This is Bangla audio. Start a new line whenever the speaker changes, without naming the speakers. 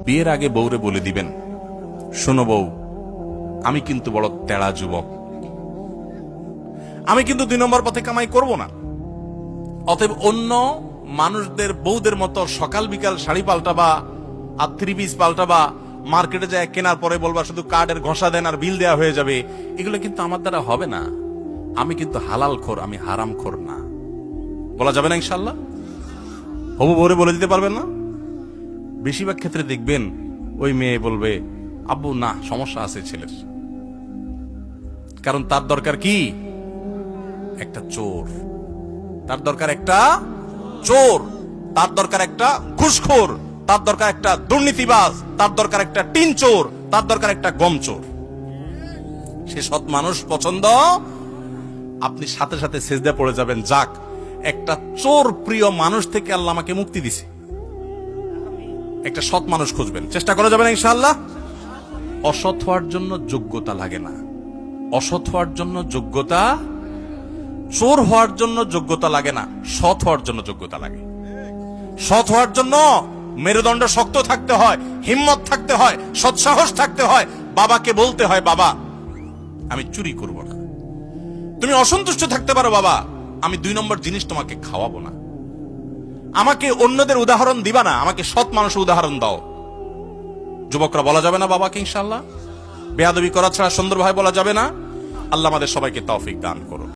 বিয়ের আগে বউরে বলে দিবেন, শোনো বউ, আমি কিন্তু বড় তেড়া যুবক, আমি কিন্তু 2 নম্বর পথে কামাই করব না। অতএব অন্য মানুষদের বউদের মতো সকাল বিকাল শাড়ি পাল্টাবা আর 3 পিস পাল্টাবা, মার্কেটে যায় কেনার পরে বলবা শুধু কার্ডের ঘষা দেন আর বিল দেওয়া হয়ে যাবে, এগুলো কিন্তু আমার দ্বারা হবে না। আমি কিন্তু হালাল খোর, আমি হারাম খোর না। বলা যাবে না ইনশাল্লাহ? হবু বউরে বলে দিতে পারবেন না? বেশিরভাগ ক্ষেত্রে দেখবেন ওই মেয়ে বলবে, আব্বু না, সমস্যা আছে ছেলের, কারণ তার দরকার কি? একটা চোর। তার দরকার একটা চোর, তার দরকার একটা ঘুষখোর, তার দরকার একটা দুর্নীতিবাজ, তার দরকার একটা টিন চোর, তার দরকার একটা গম চোর। সে সৎ মানুষ পছন্দ। আপনি সাথে সাথে সেজদা পড়ে যাবেন, যাক, একটা চোর প্রিয় মানুষ থেকে আল্লাহ আমাকে মুক্তি দিছে। একটা সৎ মানুষ খুঁজবেন, চেষ্টা করা যাবে না ইনশাআল্লাহ? অসৎ হওয়ার জন্য যোগ্যতা লাগে না, অসৎ হওয়ার জন্য যোগ্যতা, চোর হওয়ার জন্য যোগ্যতা লাগে না, সৎ হওয়ার জন্য যোগ্যতা লাগে। সৎ হওয়ার জন্য মেরুদণ্ড শক্ত থাকতে হয়, হিম্মত থাকতে হয়, সৎসাহস থাকতে হয়। বাবাকে বলতে হয়, বাবা আমি চুরি করব না। তুমি অসন্তুষ্ট থাকতে পারো, বাবা আমি 2 নম্বর জিনিস তোমাকে খাওয়াবো না। আমাকে অন্যদের উদাহরণ দিবা না, আমাকে সৎ মানুষের উদাহরণ দাও। যুবকরা বলা যাবে না বাবাকে ইনশাআল্লাহ? বেয়াদবি করা ছাড়া সুন্দরভাবে বলা যাবে না। আল্লাহ আমাদের সবাইকে তৌফিক দান করুন।